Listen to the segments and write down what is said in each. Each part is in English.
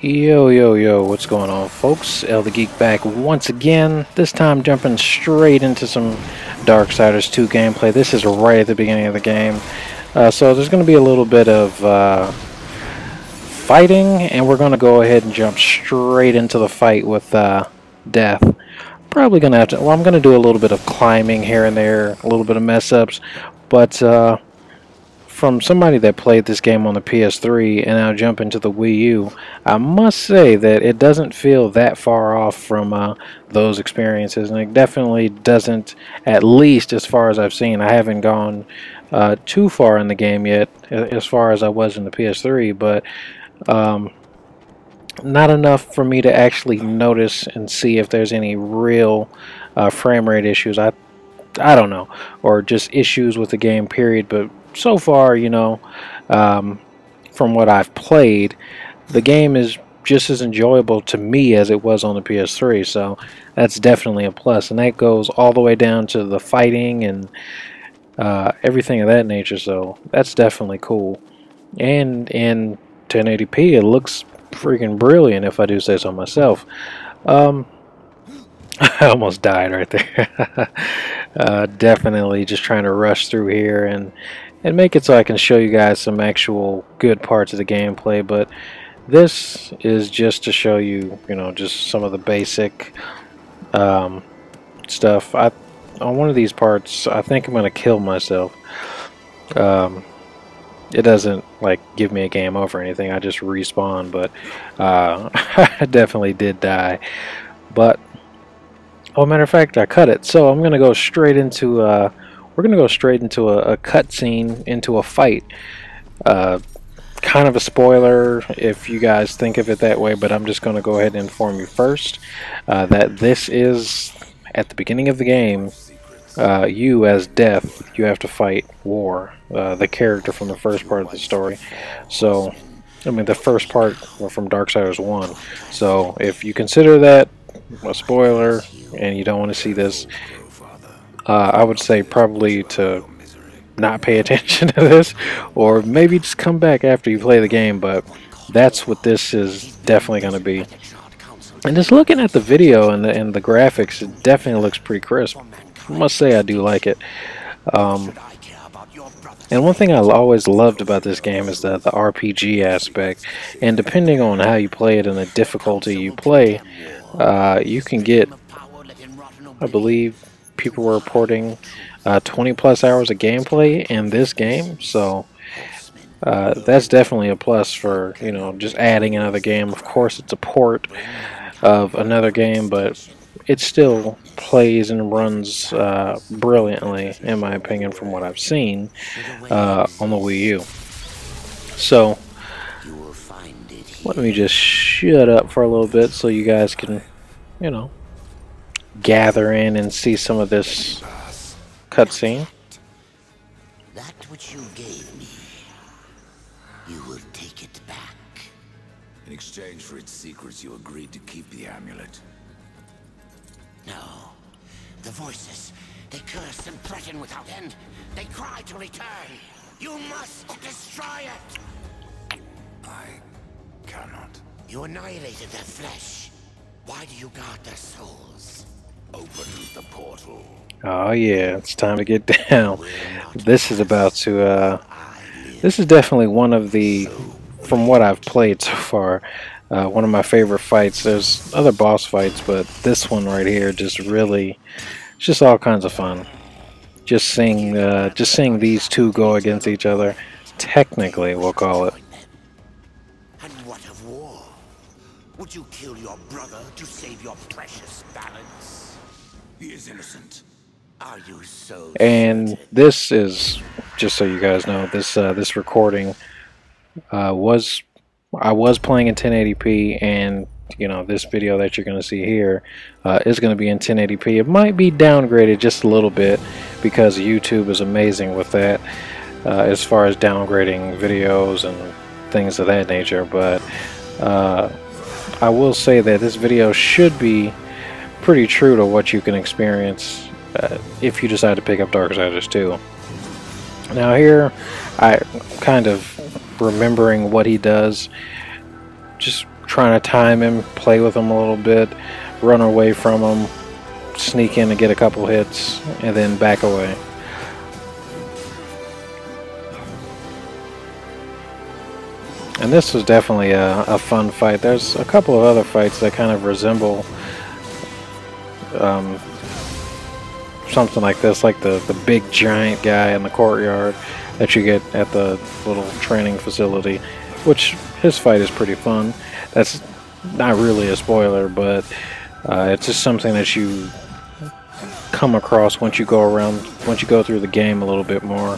Yo, what's going on, folks? ELTheGeek back once again, this time jumping straight into some Darksiders 2 gameplay. This is right at the beginning of the game, so there's going to be a little bit of fighting, and we're going to go ahead and jump straight into the fight with Death. Probably going to have to, well, I'm going to do a little bit of climbing here and there, a little bit of mess-ups, but from somebody that played this game on the PS3 and now jump into the Wii U, I must say that it doesn't feel that far off from those experiences, and it definitely doesn't, at least as far as I've seen. I haven't gone too far in the game yet, as far as I was in the PS3, but not enough for me to actually notice and see if there's any real frame rate issues. I don't know, or just issues with the game, period. But so far, you know, from what I've played, the game is just as enjoyable to me as it was on the PS3, so that's definitely a plus, and that goes all the way down to the fighting and everything of that nature, so that's definitely cool. And in 1080p, it looks freaking brilliant, if I do say so myself. I almost died right there. Definitely just trying to rush through here and make it so I can show you guys some actual good parts of the gameplay, but this is just to show you, you know, just some of the basic stuff. On one of these parts, I think I'm going to kill myself. It doesn't like give me a game over or anything, I just respawn, but I definitely did die. But oh, matter of fact, I cut it, so I'm gonna go straight into we're gonna go straight into a cutscene, into a fight. Kind of a spoiler if you guys think of it that way, but I'm just gonna go ahead and inform you first that this is at the beginning of the game. You as Death, you have to fight War, the character from the first part of the story. So, I mean, the first part from Darksiders 1. So, if you consider that a spoiler and you don't want to see this, I would say probably to not pay attention to this, or maybe just come back after you play the game, but that's what this is definitely going to be. And just looking at the video and the graphics, it definitely looks pretty crisp. I must say I do like it. And one thing I always loved about this game is the RPG aspect, and depending on how you play it and the difficulty you play, you can get, I believe people were reporting 20 plus hours of gameplay in this game, so that's definitely a plus for, you know, just adding another game. Of course it's a port of another game, but it still plays and runs brilliantly, in my opinion, from what I've seen on the Wii U. So let me just shut up for a little bit so you guys can, you know, gather in and see some of this cutscene. That which you gave me, you will take it back. In exchange for its secrets, you agreed to keep the amulet. No. The voices, they curse and threaten without end. They cry to return. You must destroy it. I cannot. You annihilated their flesh. Why do you guard their souls? Open the portal. Oh yeah, it's time to get down. This is about to this is definitely one of the, from what I've played so far, one of my favorite fights. There's other boss fights, but this one right here just really, it's just all kinds of fun. Just seeing these two go against each other, technically we'll call it. And what of war? Would you kill your brother to save your precious balance? He is innocent. Are you so And this is, just so you guys know, this recording I was playing in 1080p, and you know, this video that you're going to see here is going to be in 1080p. It might be downgraded just a little bit because YouTube is amazing with that as far as downgrading videos and things of that nature, but I will say that this video should be pretty true to what you can experience if you decide to pick up Darksiders 2. Now here, I kind of remembering what he does, just trying to time him, play with him a little bit, run away from him, sneak in and get a couple hits, and then back away. And this was definitely a fun fight. There's a couple of other fights that kind of resemble something like this, like the big giant guy in the courtyard that you get at the little training facility, which his fight is pretty fun. That's not really a spoiler, but it's just something that you come across once you go through the game a little bit more.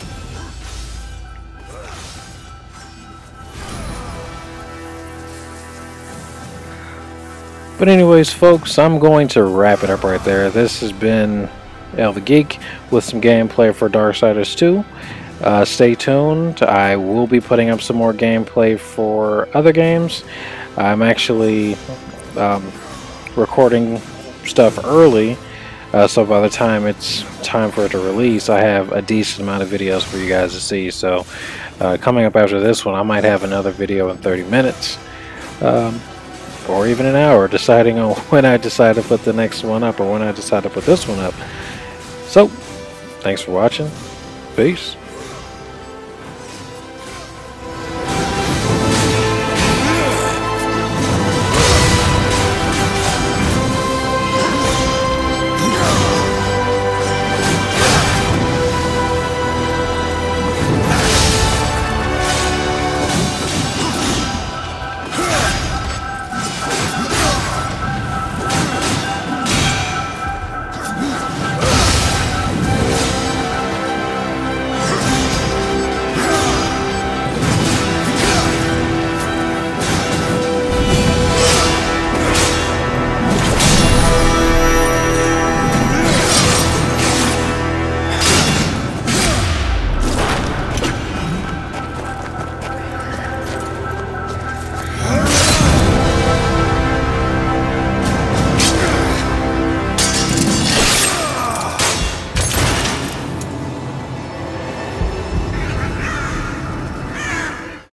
But anyways, folks, I'm going to wrap it up right there. This has been ELTheGeek with some gameplay for Darksiders 2. Stay tuned. I will be putting up some more gameplay for other games. I'm actually recording stuff early, so by the time it's time for it to release, I have a decent amount of videos for you guys to see. So coming up after this one, I might have another video in 30 minutes. Or even an hour, deciding on when I decide to put the next one up or when I decide to put this one up. So, thanks for watching. Peace.